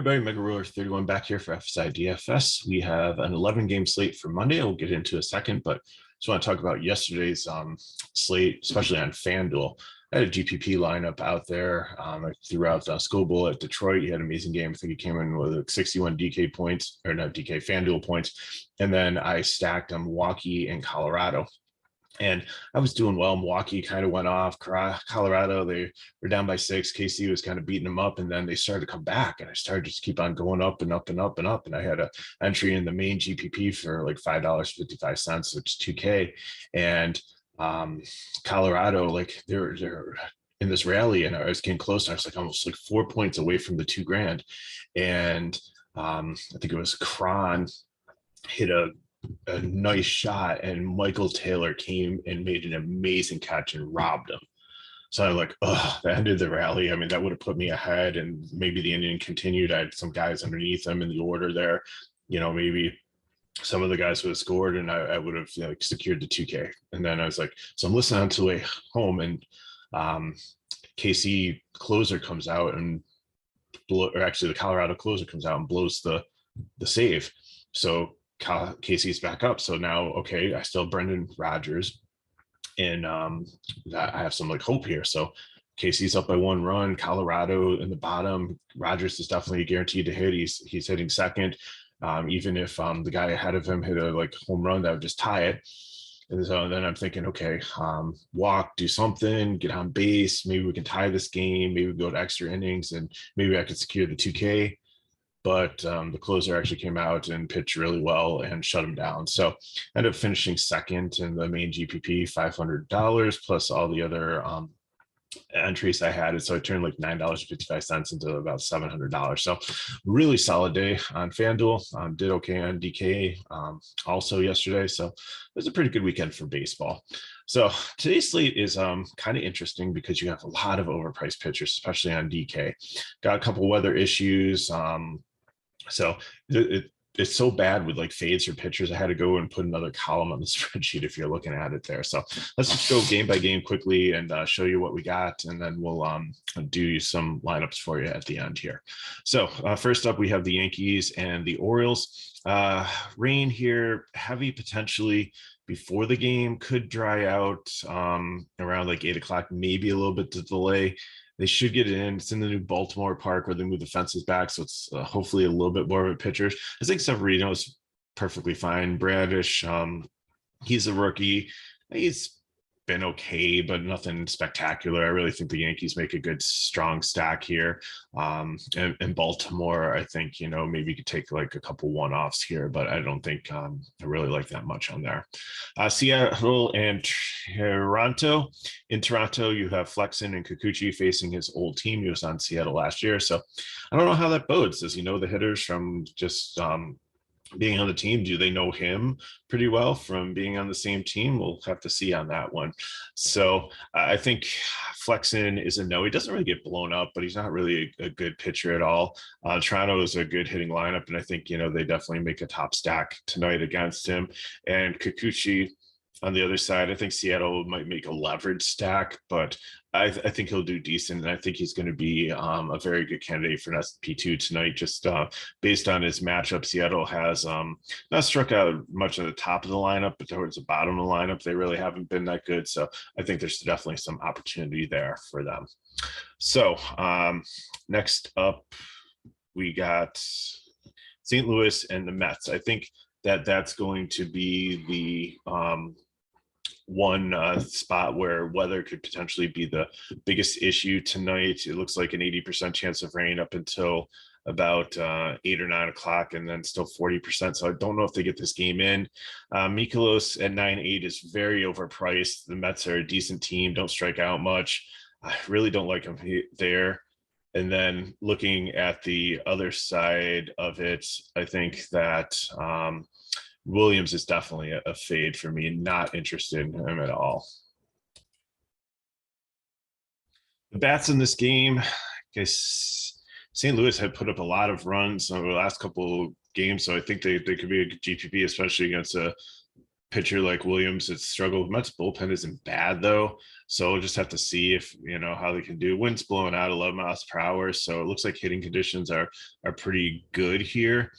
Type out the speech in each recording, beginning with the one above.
Everybody, Mega Ruler 31 back here for FSI DFS. We have an 11-game slate for Monday. I'll get into a second, but just want to talk about yesterday's slate, especially on FanDuel. I had a GPP lineup out there. I threw out Scoble at Detroit. He had an amazing game. I think he came in with like 61 DK points, or not DK, FanDuel points. And then I stacked Milwaukee and Colorado. And I was doing well. Milwaukee kind of went off. Colorado, they were down by 6. KC was kind of beating them up, and then they started to come back. And I started to just keep on going up and up and up and up. And I had an entry in the main GPP for like $5.55, which is 2K. And Colorado, like they're in this rally, and I was getting close. I was like almost like 4 points away from the $2,000. And I think it was Cron hit a nice shot, and Michael Taylor came and made an amazing catch and robbed him. So I'm like, oh, that ended the rally. I mean, that would have put me ahead, and maybe the Indian continued. I had some guys underneath them in the order there. You know, maybe some of the guys would have scored, and I would have secured the 2K. And then I was like, so I'm listening to the way home, and KC closer comes out and or actually the Colorado closer comes out and blows the save. So Casey's back up. So now, okay, I still have Brendan Rodgers, and I have some like hope here. So Casey's up by 1 run. Colorado in the bottom. Rodgers is definitely guaranteed to hit. He's hitting second. Even if the guy ahead of him hit a like home run, that would just tie it. And so then I'm thinking, okay, walk, do something, get on base. Maybe we can tie this game. Maybe we go to extra innings, and maybe I could secure the 2K. But the closer actually came out and pitched really well and shut him down. So ended up finishing second in the main GPP, $500 plus all the other entries I had. So I turned like $9.55 into about $700. So really solid day on FanDuel. Did okay on DK also yesterday. So it was a pretty good weekend for baseball. So today's slate is kind of interesting because you have a lot of overpriced pitchers, especially on DK. Got a couple weather issues. So it's so bad with like fades or pitchers. I had to go and put another column on the spreadsheet if you're looking at it there. So let's just go game by game quickly and show you what we got, and then we'll do some lineups for you at the end here. So first up, we have the Yankees and the Orioles. Rain here, heavy potentially before the game, could dry out around like 8 o'clock, maybe a little bit to delay. They should get it in. It's in the new Baltimore park where they move the fences back. So it's hopefully a little bit more of a pitcher. I think Severino is perfectly fine. Bradish, he's a rookie. He's been okay, but nothing spectacular. I really think the Yankees make a good, strong stack here. And Baltimore, I think, maybe you could take like a couple one-offs here, but I don't think I really like that much on there. Seattle and Toronto. In Toronto, you have Flexen and Kikuchi facing his old team. He was on Seattle last year. So I don't know how that bodes. Does he know the hitters from just being on the team? Do they know him pretty well from being on the same team? We'll have to see on that one. So I think Flexen is a no. He doesn't really get blown up, but he's not really a good pitcher at all. Toronto is a good hitting lineup, and I think, they definitely make a top stack tonight against him. And Kikuchi on the other side, I think Seattle might make a leverage stack, but I think he'll do decent. And I think he's going to be a very good candidate for an SP2 tonight, just based on his matchup. Seattle has not struck out much at the top of the lineup, but towards the bottom of the lineup, they really haven't been that good. So I think there's definitely some opportunity there for them. So next up, we got St. Louis and the Mets. I think that's going to be the one spot where weather could potentially be the biggest issue tonight. It looks like an 80% chance of rain up until about 8 or 9 o'clock, and then still 40%. So I don't know if they get this game in. Mikolas at 9.8 is very overpriced. The Mets are a decent team, don't strike out much. I really don't like him there. And then looking at the other side of it, I think that Williams is definitely a fade for me. Not interested in him at all. The bats in this game, I guess St. Louis had put up a lot of runs over the last couple of games, so I think they could be a good GPP, especially against a pitcher like Williams that's struggled. Mets bullpen isn't bad though, so we'll just have to see if how they can do. Wind's blowing out 11 miles per hour, so it looks like hitting conditions are pretty good here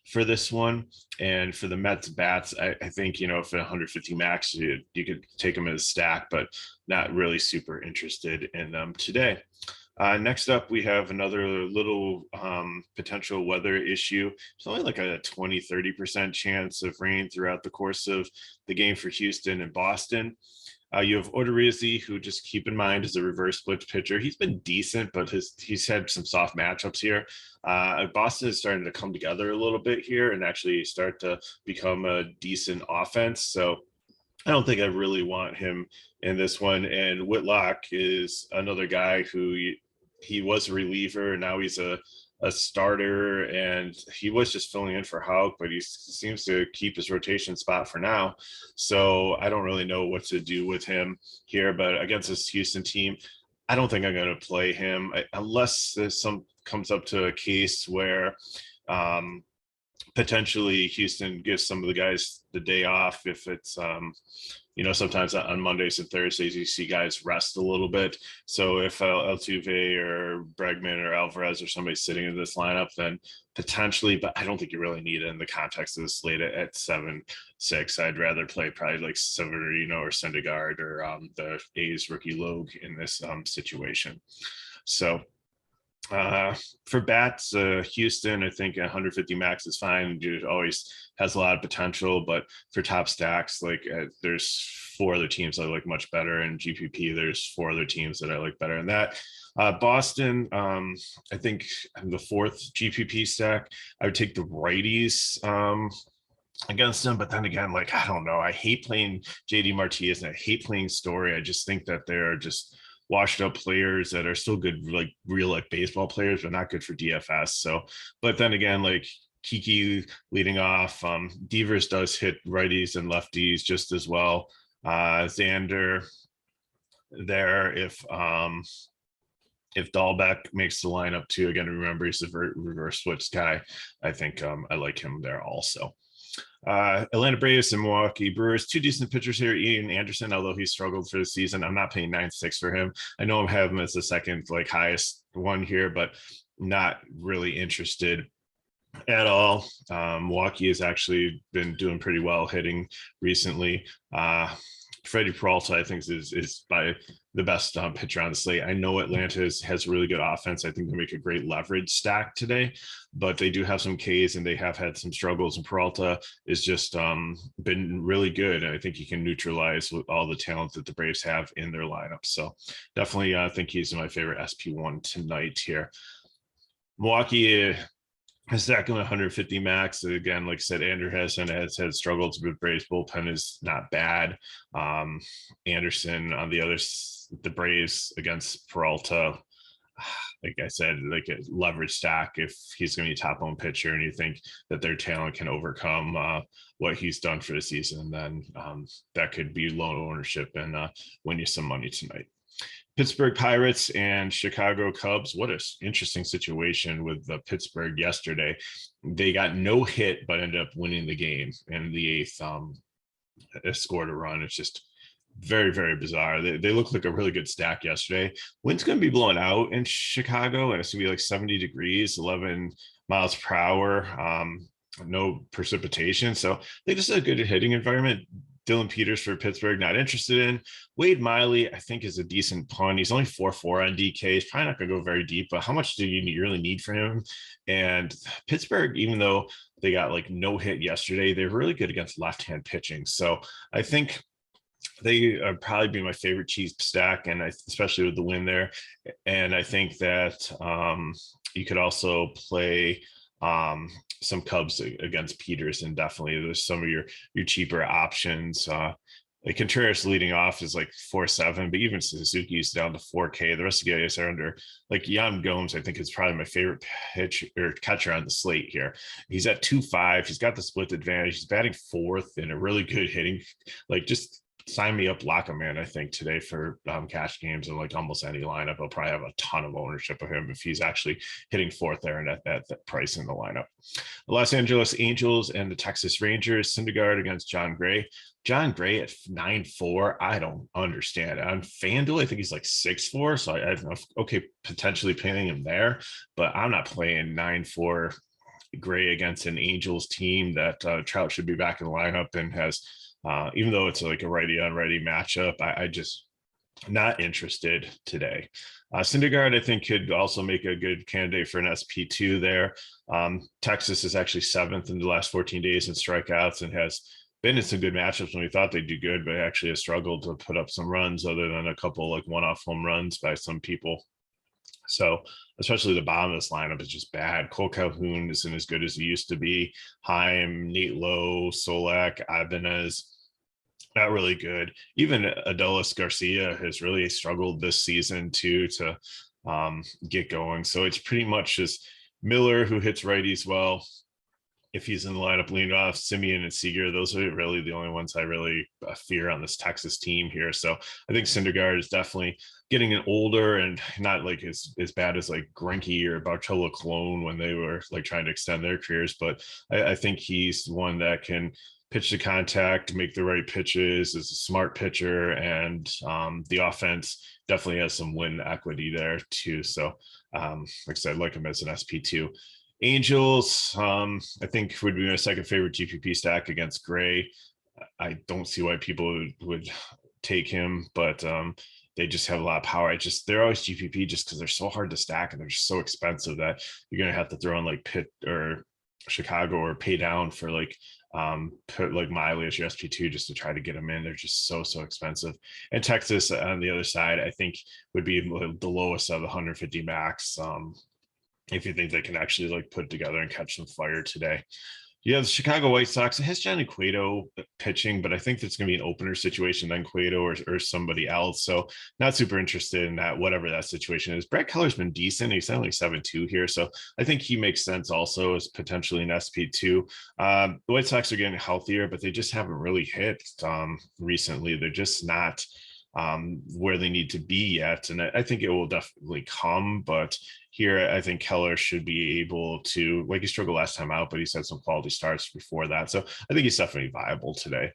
for this one. And for the Mets bats, I think if at 150 max you could take them as a stack, but not really super interested in them today. Next up, we have another little potential weather issue. It's only like a 20-30% chance of rain throughout the course of the game for Houston and Boston. You have Odorizzi, who, just keep in mind, is a reverse split pitcher. He's been decent, but he's had some soft matchups here. Boston is starting to come together a little bit here and actually start to become a decent offense. So I don't think I really want him in this one. And Whitlock is another guy who he was a reliever, and now he's a starter, and he was just filling in for Houck, but he seems to keep his rotation spot for now. So I don't really know what to do with him here, but against this Houston team, I don't think I'm going to play him unless there's comes up to a case where potentially Houston gives some of the guys the day off. If it's sometimes on Mondays and Thursdays you see guys rest a little bit. So if Altuve or Bregman or Alvarez or somebody sitting in this lineup, then potentially, but I don't think you really need it in the context of the slate at 7-6. I'd rather play probably like Severino or Syndergaard or the A's rookie Logue in this situation. So for bats, Houston, I think 150 max is fine. It always has a lot of potential, but for top stacks, like there's 4 other teams I like much better, and GPP there's 4 other teams that I like better than that. Boston, I think I'm the 4th GPP stack. I would take the righties against them, but then again, like I don't know, I hate playing JD Martinez and I hate playing Story. I just think that they're just washed up players that are still good, like real like baseball players, but not good for DFS. So, but then again, like Kiki leading off, Devers does hit righties and lefties just as well. Xander there, if Dahlbeck makes the lineup too, again, remember he's a reverse switch guy. I think I like him there also. Atlanta Braves and Milwaukee Brewers, 2 decent pitchers here. Ian Anderson, although he struggled for the season, I'm not paying 9.6 for him. I know I'm having him as the second like highest one here, but not really interested at all. Milwaukee has actually been doing pretty well hitting recently. Freddie Peralta, I think, is by the best pitcher on the slate. I know Atlanta has really good offense. I think they make a great leverage stack today, but they do have some Ks and they have had some struggles. And Peralta is just been really good. And I think he can neutralize with all the talent that the Braves have in their lineup. So definitely, I think he's my favorite SP1 tonight here. Milwaukee. Second 150 max. Again, like I said, Andrew has had struggles with Braves bullpen is not bad. Anderson on the Braves against Peralta, like I said, like a leverage stack if he's going to be a top owned pitcher and you think that their talent can overcome what he's done for the season, then that could be low ownership and win you some money tonight. Pittsburgh Pirates and Chicago Cubs. What an interesting situation with the Pittsburgh yesterday. They got no hit, but ended up winning the game. And the 8th scored a run. It's just very, very bizarre. They look like a really good stack yesterday. Wind's going to be blowing out in Chicago, and it's going to be like 70 degrees, 11 miles per hour. No precipitation. So they just had a good hitting environment. Dylan Peters for Pittsburgh, not interested in. Wade Miley, I think, is a decent punt. He's only 4.4 on DK. He's probably not going to go very deep, but how much do you really need for him? And Pittsburgh, even though they got like no hit yesterday, they're really good against left-hand pitching. So I think they are probably be my favorite cheese stack, and especially with the win there. And I think that you could also play some Cubs against Peters, and definitely there's some of your cheaper options. Like Contreras leading off is like 4.7, but even Suzuki's down to 4K. The rest of the guys are under. Like Yan Gomes, I think is probably my favorite catcher on the slate here. He's at 2.5. He's got the split advantage. He's batting 4th in a really good hitting, like just sign me up, lock him in, I think, today for cash games and like almost any lineup. I'll probably have a ton of ownership of him if he's actually hitting fourth there and at that price in the lineup. The Los Angeles Angels and the Texas Rangers, Syndergaard against John Gray. John Gray at 9.4, I don't understand. On FanDuel, I think he's like 6.4, so I don't know if, okay, potentially playing him there, but I'm not playing 9.4 Gray against an Angels team that Trout should be back in the lineup and has, even though it's like a righty on righty matchup, I just not interested today. Syndergaard, I think, could also make a good candidate for an SP2 there. Texas is actually 7th in the last 14 days in strikeouts and has been in some good matchups when we thought they'd do good, but actually has struggled to put up some runs other than a couple like one-off home runs by some people. So especially the bottom of this lineup is just bad. Cole Calhoun isn't as good as he used to be. Heim, Nate Lowe, Solak, Ibanez, not really good. Even Adolis Garcia has really struggled this season too to get going. So it's pretty much just Miller, who hits righties well, if he's in the lineup, leading off Simeon and Seager. Those are really the only ones I really fear on this Texas team here. So I think Syndergaard is definitely getting an older and not like as bad as like Greinke or Bartolo Colon when they were like trying to extend their careers. But I think he's one that can pitch to contact, make the right pitches, is a smart pitcher, and the offense definitely has some win equity there too. So like I said, I like him as an SP2. Angels, I think would be my second favorite GPP stack against Gray. I don't see why people would take him, but they just have a lot of power. They're always GPP just because they're so hard to stack and they're just so expensive that you're gonna have to throw in like Pitt or Chicago or pay down for like put like Miley as your SP2 just to try to get them in. They're just so expensive. And Texas on the other side, I think would be the lowest of the 150 max. If you think they can actually like put together and catch some fire today. Yeah, the Chicago White Sox, it has Johnny Cueto pitching, but I think it's going to be an opener situation, then Cueto or somebody else. So not super interested in that, whatever that situation is. Brett Keller's been decent. He's only 7.2 here. So I think he makes sense also as potentially an SP2. The White Sox are getting healthier, but they just haven't really hit recently. They're just not where they need to be yet. And I think it will definitely come, but here I think Keller should be able to, like, he struggled last time out, but he's had some quality starts before that. So I think he's definitely viable today.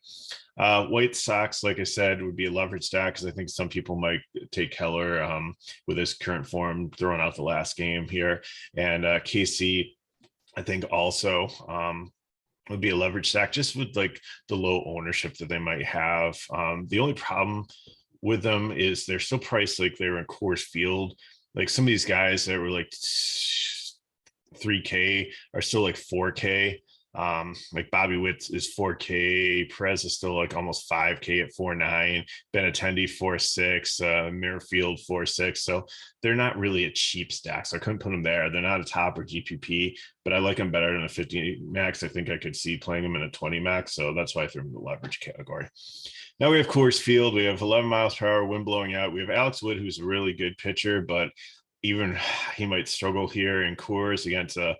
White Sox, like I said, would be a leverage stack because I think some people might take Keller with his current form throwing out the last game here. And KC, I think also would be a leverage stack just with like the low ownership that they might have. The only problem with them is they're still priced like they were in Coors Field. Like some of these guys that were like 3K are still like 4K. Like Bobby Witt is 4K. Perez is still like almost 5K at 4.9. Benintendi 4.6. Merrifield 4.6. So they're not really a cheap stack. So I couldn't put them there. They're not a top or GPP, but I like them better than a 50 max. I think I could see playing them in a 20 max. So that's why I threw them in the leverage category. Now we have Coors Field. We have 11 miles per hour, wind blowing out. We have Alex Wood, who's a really good pitcher, but even he might struggle here in Coors against a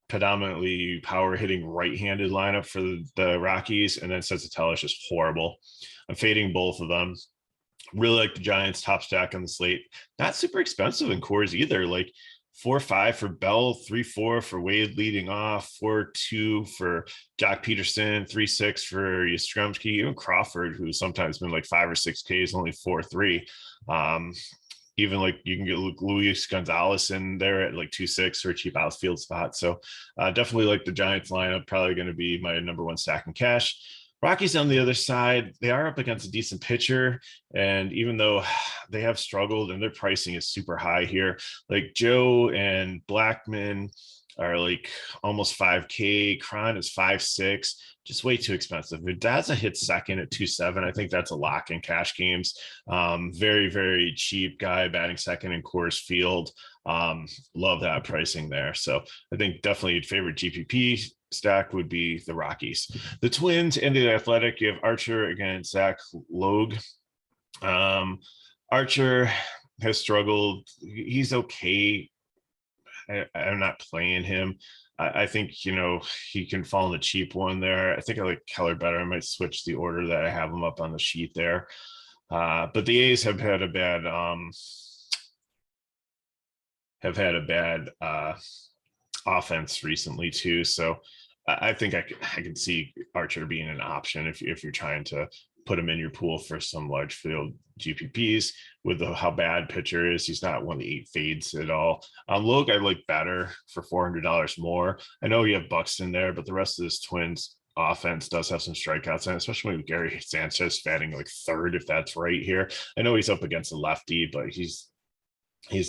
predominantly power hitting right-handed lineup for the Rockies. And then Sensatella is just horrible. I'm fading both of them. Really like the Giants top stack on the slate. Not super expensive in Coors either. Like 4.5 for Bell, 3.4 for Wade leading off, 4.2 for Jock Peterson, 3.6 for Yastrzemski, even Crawford, who's sometimes been like 5 or 6K, is only 4.3. Even like you can get Luis Gonzalez in there at like 2.6 for a cheap outfield spot. So definitely like the Giants lineup, probably going to be my number one stack in cash. Rockies on the other side, they are up against a decent pitcher. And even though they have struggled and their pricing is super high here, like Joe and Blackman are like almost 5K. Cron is 5.6, just way too expensive. Daza hits second at 2.7. I think that's a lock in cash games. Very, very cheap guy batting second in Coors Field. Love that pricing there. So I think definitely favorite GPP stack would be the Rockies. The Twins and the Athletic, you have Archer against Zach Logue. Archer has struggled. He's okay. I'm not playing him. I think, you know, he can fall in the cheap one there. I think I like Keller better. I might switch the order that I have him up on the sheet there. But the A's have had a bad offense recently too. So I think I can see Archer being an option if you're trying to put him in your pool for some large field GPPs with how bad pitcher is. He's not one of the 8 fades at all. Logue I like better for $400 more. I know you have Buxton there, but the rest of this Twins offense does have some strikeouts, and especially with Gary Sanchez batting like 3rd, if that's right here. I know he's up against a lefty, but he's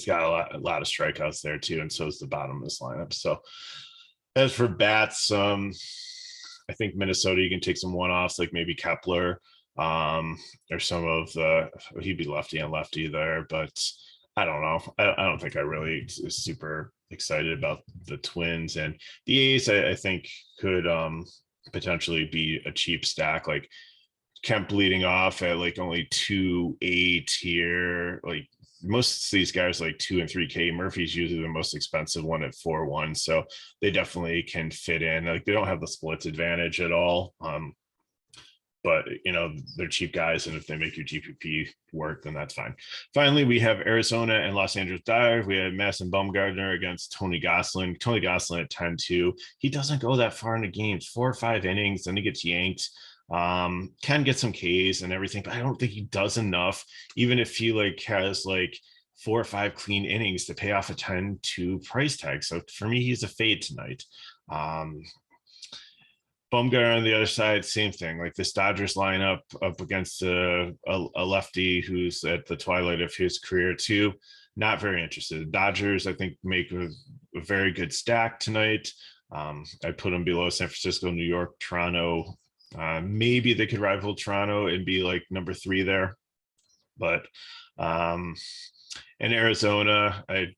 got a lot of strikeouts there too, and so is the bottom of this lineup. So as for bats, I think Minnesota, you can take some one-offs like maybe Kepler, or some of the, he'd be lefty on lefty there, but I don't know. I don't think I really is super excited about the Twins. And the A's, I think could potentially be a cheap stack, like Kemp leading off at like only 2.8 here. Like most of these guys like 2 and 3K. Murphy's usually the most expensive one at 4.1, so they definitely can fit in. Like they don't have the splits advantage at all, but you know, they're cheap guys, and if they make your GPP work, then that's fine. Finally, we have Arizona and Los Angeles Dodgers. We have Madison Bumgarner against Tony Gonsolin. Tony Gonsolin at 10-2. He doesn't go that far in the games, 4 or 5 innings, then he gets yanked. Can get some Ks and everything, but I don't think he does enough, even if he like has like 4 or 5 clean innings to pay off a 10-2 price tag. So for me, he's a fade tonight. Bumgarner on the other side, same thing. Like this Dodgers lineup up against a lefty who's at the twilight of his career too. Not very interested. Dodgers, I think, make a very good stack tonight. I put them below San Francisco, New York, Toronto. Maybe they could rival Toronto and be like number 3 there. But in Arizona, I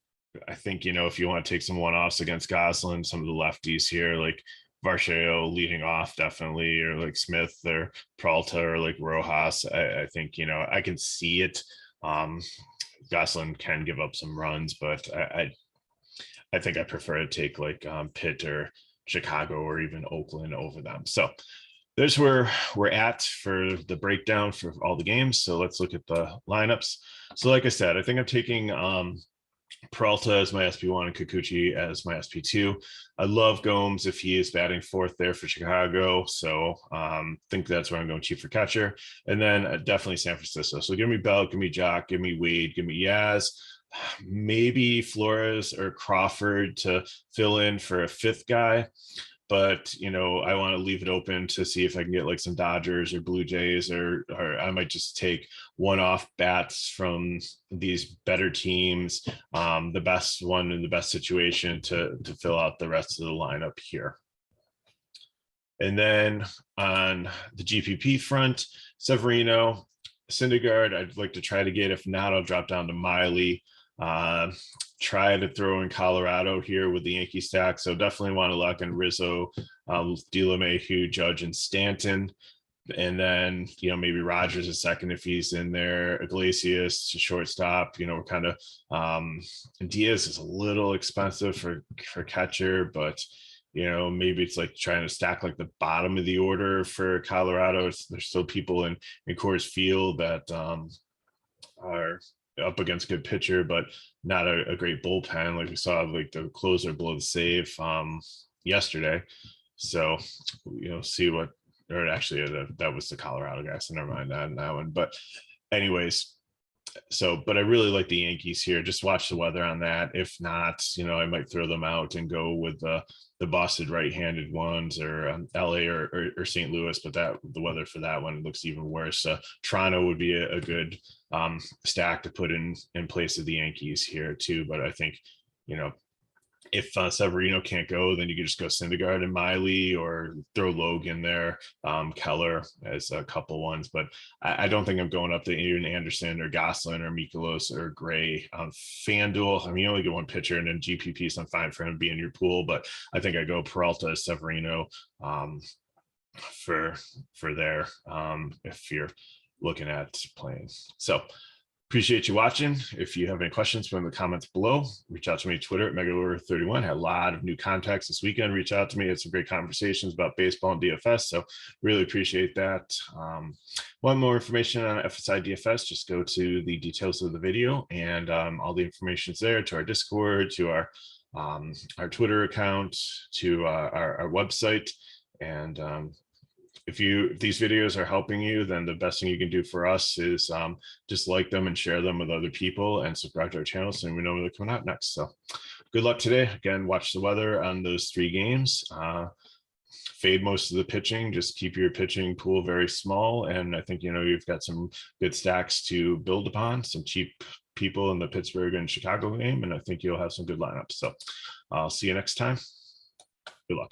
think, you know, if you want to take some one-offs against Gonsolin, some of the lefties here, like Varsho leading off definitely, or like Smith or Peralta or like Rojas, I think, you know, I can see it. Gonsolin can give up some runs, but I think I prefer to take like Pitt or Chicago or even Oakland over them. So there's where we're at for the breakdown for all the games. So let's look at the lineups. So like I said, I think I'm taking Peralta as my SP1 and Kikuchi as my SP2. I love Gomes if he is batting 4th there for Chicago. So think that's where I'm going cheap for catcher. And then definitely San Francisco. So give me Bell, give me Jock, give me Wade, give me Yaz. Maybe Flores or Crawford to fill in for a 5th guy. But, you know, I want to leave it open to see if I can get like some Dodgers or Blue Jays, or I might just take one-off bats from these better teams, the best one in the best situation to fill out the rest of the lineup here. And then on the GPP front, Severino, Syndergaard, I'd like to try to get. If not, I'll drop down to Miley. Try to throw in Colorado here with the Yankee stack. So definitely want to lock in Rizzo, DeLeMahieu, Judge, and Stanton. And then, you know, maybe Rogers a second if he's in there. Iglesias, shortstop. You know, we're kind of Diaz is a little expensive for catcher, but you know, maybe it's like trying to stack like the bottom of the order for Colorado. There's still people in Coors Field that are up against a good pitcher, but not a great bullpen. Like we saw, like the closer blow the save yesterday. So, you know, see what, or actually that was the Colorado guy. So never mind that one. But anyways, so, but I really like the Yankees here. Just watch the weather on that. If not, you know, I might throw them out and go with the busted right-handed ones, or LA or St. Louis, but that the weather for that one looks even worse. Toronto would be a good stack to put in place of the Yankees here too. But I think, you know, if Severino can't go, then you can just go Syndergaard and Miley, or throw Logan there, Keller as a couple ones. But I don't think I'm going up to even Anderson or Goslin or Mikolas or Gray on FanDuel. I mean, you only get one pitcher, and then GPP, so I'm fine for him to be in your pool. But I think I go Peralta, Severino for there if you're looking at playing. So Appreciate you watching. If you have any questions, put in the comments below. Reach out to me on Twitter at Megalore31. Had a lot of new contacts this weekend. Reach out to me. Had some great conversations about baseball and DFS. So really appreciate that. One more information on FSI DFS, just go to the details of the video, and all the information is there, to our Discord, to our Twitter account, to our website. And if these videos are helping you, then the best thing you can do for us is just like them and share them with other people, and subscribe to our channel so we know when they're coming out next. So good luck today. Again, watch the weather on those 3 games. Fade most of the pitching. Just keep your pitching pool very small, and I think you've got some good stacks to build upon, some cheap people in the Pittsburgh and Chicago game, and I think you'll have some good lineups. So I'll see you next time.